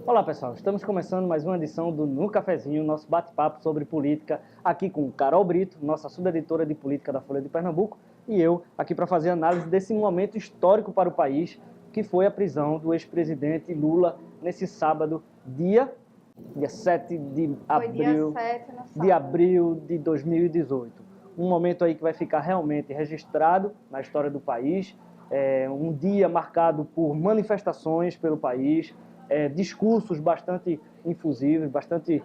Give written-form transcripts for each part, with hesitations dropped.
Olá pessoal, estamos começando mais uma edição do No Cafezinho, nosso bate-papo sobre política, aqui com Carol Brito, nossa subeditora de política da Folha de Pernambuco, e eu aqui para fazer análise desse momento histórico para o país, que foi a prisão do ex-presidente Lula nesse sábado, dia 7 de Foi dia abril, 7 no de sábado. abril de 2018. Um momento aí que vai ficar realmente registrado na história do país, um dia marcado por manifestações pelo país, discursos bastante infusivos, bastante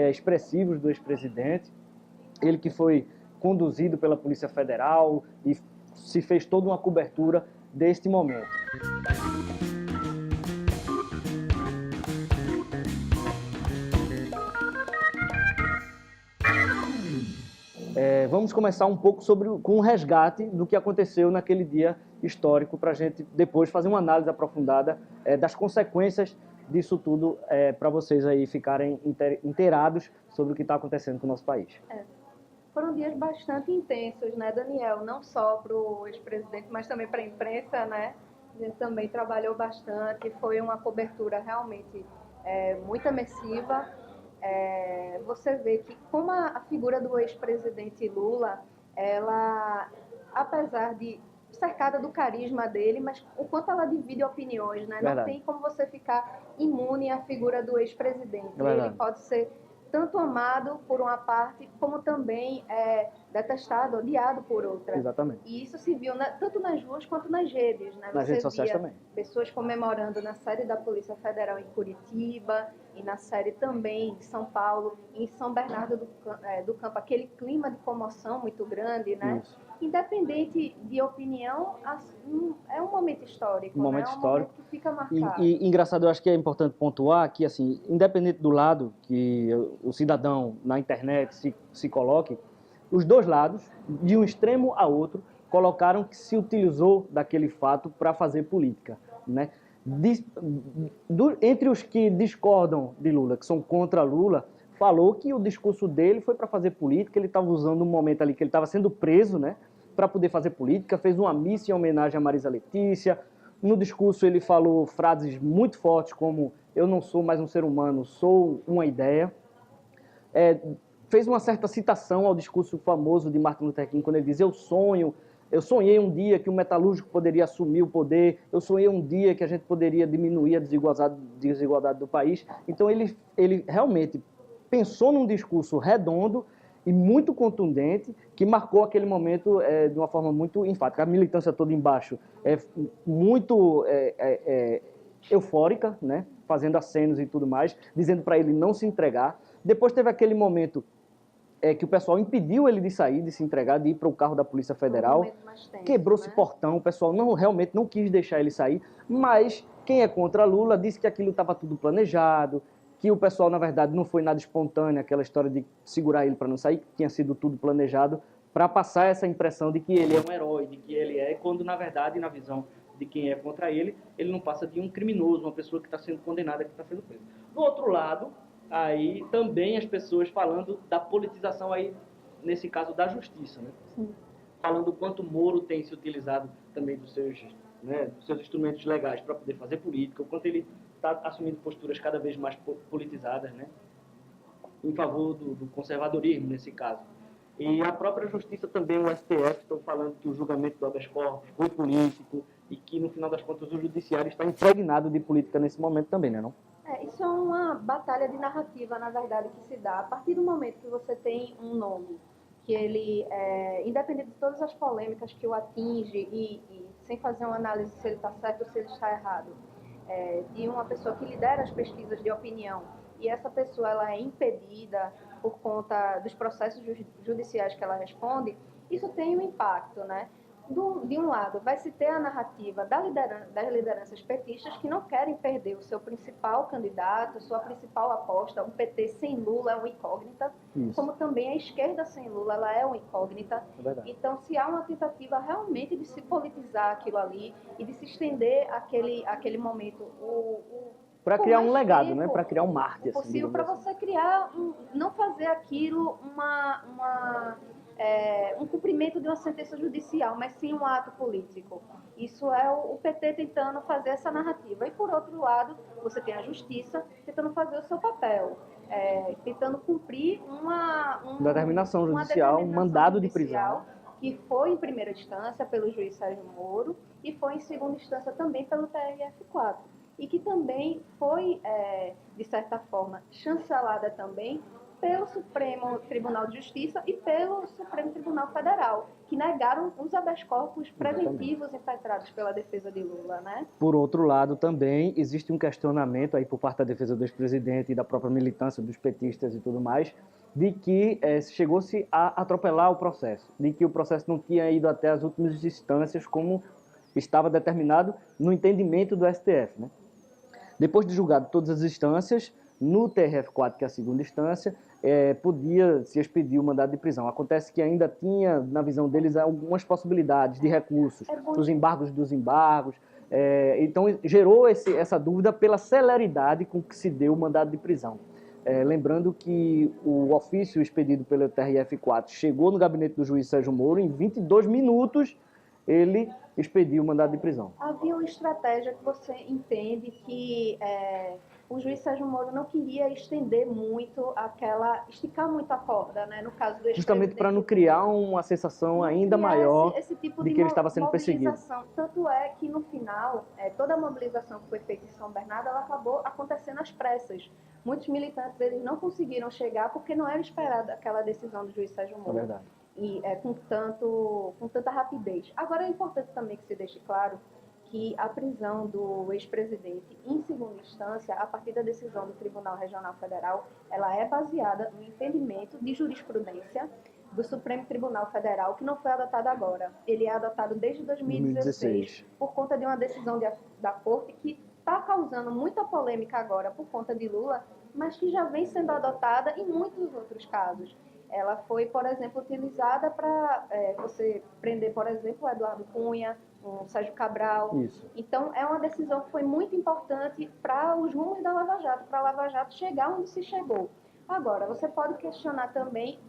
expressivos do ex-presidente. Ele que foi conduzido pela Polícia Federal e se fez toda uma cobertura deste momento. Vamos começar um pouco com o resgate do que aconteceu naquele dia histórico, para a gente depois fazer uma análise aprofundada das consequências disso tudo, para vocês aí ficarem inteirados sobre o que está acontecendo com o nosso país. Foram dias bastante intensos, né, Daniel? Não só para o ex-presidente, mas também para a imprensa, né? A gente também trabalhou bastante, foi uma cobertura realmente muito imersiva. Você vê que como a figura do ex-presidente Lula, ela, apesar de cercada do carisma dele, mas o quanto ela divide opiniões, né? Verdade. Não tem como você ficar imune à figura do ex-presidente. Verdade. Ele pode ser tanto amado por uma parte, como também detestado, odiado por outra. Exatamente. E isso se viu tanto nas ruas quanto nas redes, né? Nas Você redes sociais via também. pessoas comemorando na sede da Polícia Federal em Curitiba e na sede também de São Paulo, em São Bernardo do Campo, aquele clima de comoção muito grande, né? Isso. Independente de opinião, é um momento histórico, Um momento né? histórico. Um momento que fica marcado. E engraçado, eu acho que é importante pontuar que, assim, independente do lado que o cidadão na internet se coloque, os dois lados, de um extremo a outro, colocaram que se utilizou daquele fato para fazer política, né? Entre os que discordam de Lula, que são contra Lula, falou que o discurso dele foi para fazer política, ele estava usando um momento ali que ele estava sendo preso, né, para poder fazer política, fez uma missa em homenagem a Marisa Letícia. No discurso ele falou frases muito fortes como eu não sou mais um ser humano, sou uma ideia. Fez uma certa citação ao discurso famoso de Martin Luther King, quando ele diz, eu sonhei um dia que o metalúrgico poderia assumir o poder, eu sonhei um dia que a gente poderia diminuir a desigualdade do país. Então ele realmente pensou num discurso redondo e muito contundente, que marcou aquele momento de uma forma muito enfática. A militância toda embaixo é muito eufórica, né? Fazendo acenos e tudo mais, dizendo para ele não se entregar. Depois teve aquele momento que o pessoal impediu ele de sair, de se entregar, de ir para o carro da Polícia Federal, quebrou-se portão, o pessoal realmente não quis deixar ele sair, mas quem é contra Lula disse que aquilo estava tudo planejado, que o pessoal, na verdade, não foi nada espontâneo, aquela história de segurar ele para não sair, que tinha sido tudo planejado, para passar essa impressão de que ele é um herói, de que ele quando, na verdade, na visão de quem é contra ele não passa de um criminoso, uma pessoa que está sendo condenada, que está sendo presa. Do outro lado, aí também as pessoas falando da politização aí, nesse caso da justiça, né? Sim. Falando o quanto Moro tem se utilizado também dos seus instrumentos legais para poder fazer política, o quanto ele está assumindo posturas cada vez mais politizadas, né? Em favor do conservadorismo, nesse caso. E a própria justiça também, o STF, estão falando que o julgamento do habeas corpus foi político e que, no final das contas, o judiciário está impregnado de política nesse momento também, né, não? Isso é uma batalha de narrativa, na verdade, que se dá a partir do momento que você tem um nome que ele, independente de todas as polêmicas que o atinge e sem fazer uma análise se ele está certo ou se ele está errado, de uma pessoa que lidera as pesquisas de opinião e essa pessoa ela é impedida por conta dos processos judiciais que ela responde, isso tem um impacto, né? De um lado, vai se ter a narrativa das lideranças petistas que não querem perder o seu principal candidato, sua principal aposta. O PT sem Lula é uma incógnita, como também a esquerda sem Lula ela é uma incógnita. Então, se há uma tentativa realmente de se politizar aquilo ali e de se estender aquele momento, para criar um legado, né? Para criar um mártir. Possível para você criar, não fazer aquilo um cumprimento de uma sentença judicial, mas sim um ato político. Isso é o PT tentando fazer essa narrativa. E, por outro lado, você tem a justiça tentando fazer o seu papel, tentando cumprir uma Determinação judicial, um determinação mandado de judicial prisão. que foi em primeira instância pelo juiz Sérgio Moro e foi em segunda instância também pelo TRF4. E que também foi, de certa forma, chancelada também pelo Supremo Tribunal de Justiça e pelo Supremo Tribunal Federal, que negaram os habeas corpus preventivos impetrados pela defesa de Lula, né? Por outro lado, também existe um questionamento aí por parte da defesa do ex-presidente e da própria militância dos petistas e tudo mais, de que chegou-se a atropelar o processo, de que o processo não tinha ido até as últimas instâncias como estava determinado no entendimento do STF, né? Depois de julgado todas as instâncias, no TRF4, que é a segunda instância, podia se expedir o mandado de prisão. Acontece que ainda tinha, na visão deles, algumas possibilidades de recursos, os embargos dos embargos. Então, gerou essa dúvida pela celeridade com que se deu o mandado de prisão. Lembrando que o ofício expedido pelo TRF4 chegou no gabinete do juiz Sérgio Moro, em 22 minutos ele expediu o mandado de prisão. Havia uma estratégia que você entende que o juiz Sérgio Moro não queria estender muito esticar muito a corda, né? No caso do ex-presidente. Justamente para não criar uma sensação ainda maior esse tipo de que ele estava sendo perseguido. Tanto é que no final, toda a mobilização que foi feita em São Bernardo, ela acabou acontecendo às pressas. Muitos militantes eles não conseguiram chegar porque não era esperada aquela decisão do juiz Sérgio Moro. É verdade. E com tanta rapidez. Agora é importante também que se deixe claro que a prisão do ex-presidente em segunda instância, a partir da decisão do Tribunal Regional Federal, ela é baseada no entendimento de jurisprudência do Supremo Tribunal Federal, que não foi adotado agora. Ele é adotado desde 2016 por conta de uma decisão da Corte que está causando muita polêmica agora por conta de Lula, mas que já vem sendo adotada em muitos outros casos. Ela foi, por exemplo, utilizada para você prender, por exemplo, o Eduardo Cunha, o Sérgio Cabral. Isso. Então, é uma decisão que foi muito importante para os rumos da Lava Jato, para a Lava Jato chegar onde se chegou. Agora, você pode questionar também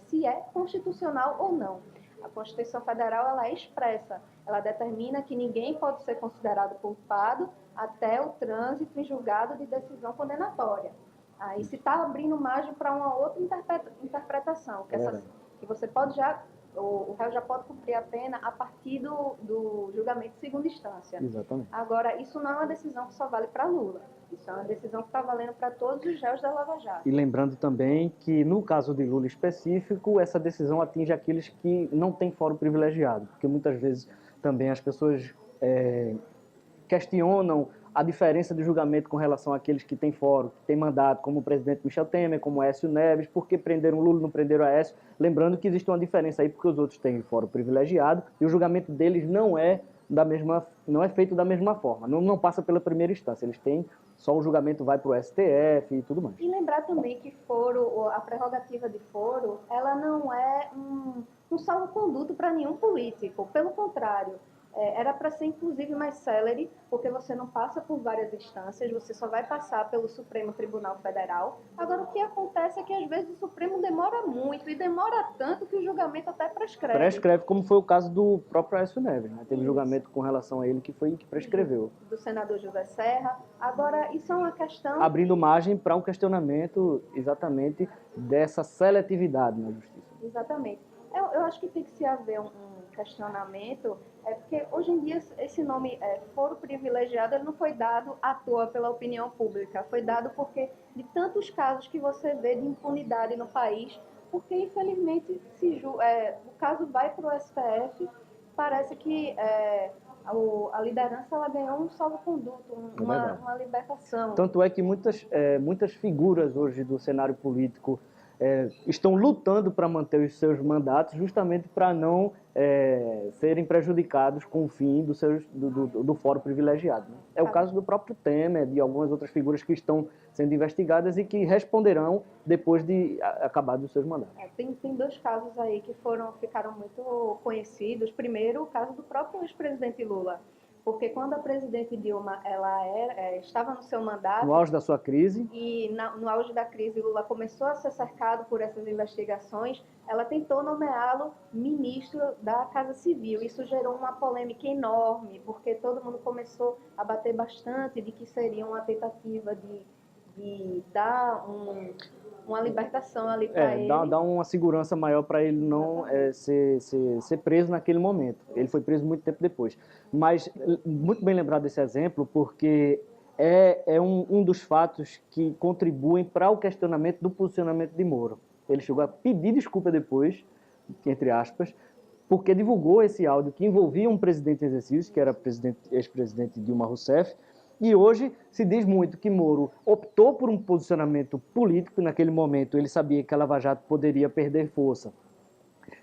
se é constitucional ou não. A Constituição Federal ela é expressa, ela determina que ninguém pode ser considerado culpado até o trânsito em julgado de decisão condenatória. Aí se está abrindo margem para uma outra interpretação, que você pode o réu já pode cumprir a pena a partir do julgamento de segunda instância. Exatamente. Agora, isso não é uma decisão que só vale para Lula. Isso é uma decisão que está valendo para todos os réus da Lava Jato. E lembrando também que, no caso de Lula específico, essa decisão atinge aqueles que não têm fórum privilegiado, porque muitas vezes também as pessoas questionam a diferença de julgamento com relação àqueles que têm fórum, que têm mandato, como o presidente Michel Temer, como Aécio Neves, por que prenderam Lula e não prenderam Aécio? Lembrando que existe uma diferença aí, porque os outros têm fórum privilegiado e o julgamento deles não é feito da mesma forma, não passa pela primeira instância, eles têm só o julgamento vai para o STF e tudo mais. E lembrar também que a prerrogativa de foro, ela não é um salvo-conduto para nenhum político, pelo contrário. Era para ser, inclusive, mais célere, porque você não passa por várias instâncias, você só vai passar pelo Supremo Tribunal Federal. Agora, o que acontece é que, às vezes, o Supremo demora muito, e demora tanto que o julgamento até prescreve. Prescreve, como foi o caso do próprio Aécio Neves, né? Teve julgamento com relação a ele que prescreveu. Do senador José Serra. Agora, isso é uma questão... Abrindo margem para um questionamento, exatamente, dessa seletividade na justiça. Exatamente. Eu acho que tem que se haver um questionamento, porque hoje em dia esse nome foro privilegiado ele não foi dado à toa pela opinião pública, foi dado porque de tantos casos que você vê de impunidade no país, porque infelizmente o caso vai para o STF, parece que a liderança ela ganhou um salvo-conduto, uma libertação. Tanto é que muitas figuras hoje do cenário político estão lutando para manter os seus mandatos justamente para não serem prejudicados com o fim do fórum privilegiado. Né? É o caso do próprio Temer, de algumas outras figuras que estão sendo investigadas e que responderão depois de acabados os seus mandatos. Tem dois casos aí que ficaram muito conhecidos. Primeiro, o caso do próprio ex-presidente Lula. porque quando a presidente Dilma estava no seu mandato, No auge da sua crise, e no auge da crise Lula começou a ser cercado por essas investigações, ela tentou nomeá-lo ministro da Casa Civil. Isso gerou uma polêmica enorme, porque todo mundo começou a bater bastante de que seria uma tentativa de dar uma libertação ali para ele. dá uma segurança maior para ele não ser preso naquele momento. Ele foi preso muito tempo depois. Mas, muito bem lembrado desse exemplo, porque é um dos fatos que contribuem para o questionamento do posicionamento de Moro. Ele chegou a pedir desculpa depois, entre aspas, porque divulgou esse áudio que envolvia um presidente em exercício, que era ex-presidente Dilma Rousseff, e hoje se diz muito que Moro optou por um posicionamento político. Naquele momento ele sabia que a Lava Jato poderia perder força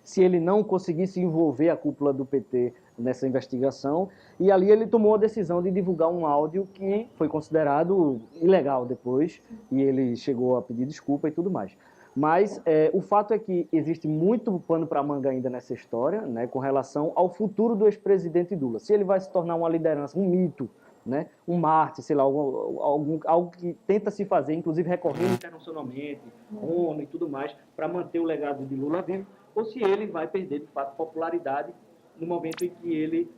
se ele não conseguisse envolver a cúpula do PT nessa investigação, e ali ele tomou a decisão de divulgar um áudio que foi considerado ilegal depois, e ele chegou a pedir desculpa e tudo mais. Mas o fato é que existe muito pano para manga ainda nessa história, né, com relação ao futuro do ex-presidente Lula. Se ele vai se tornar uma liderança, um mito, né, um Marte, sei lá, algo que tenta se fazer, inclusive recorrendo internacionalmente, ONU e tudo mais, para manter o legado de Lula vivo, ou se ele vai perder, de fato, popularidade no momento em que ele,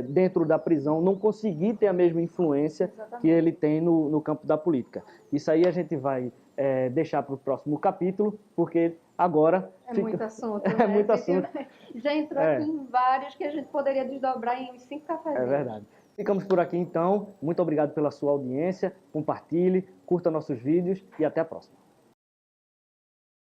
dentro da prisão, não conseguir ter a mesma influência que ele tem no campo da política. Isso aí a gente vai deixar para o próximo capítulo, porque agora... Muito assunto, né? Muito assunto. Já entrou aqui em vários que a gente poderia desdobrar em 5 cafés. É verdade. Ficamos por aqui então. Muito obrigado pela sua audiência. Compartilhe, curta nossos vídeos e até a próxima.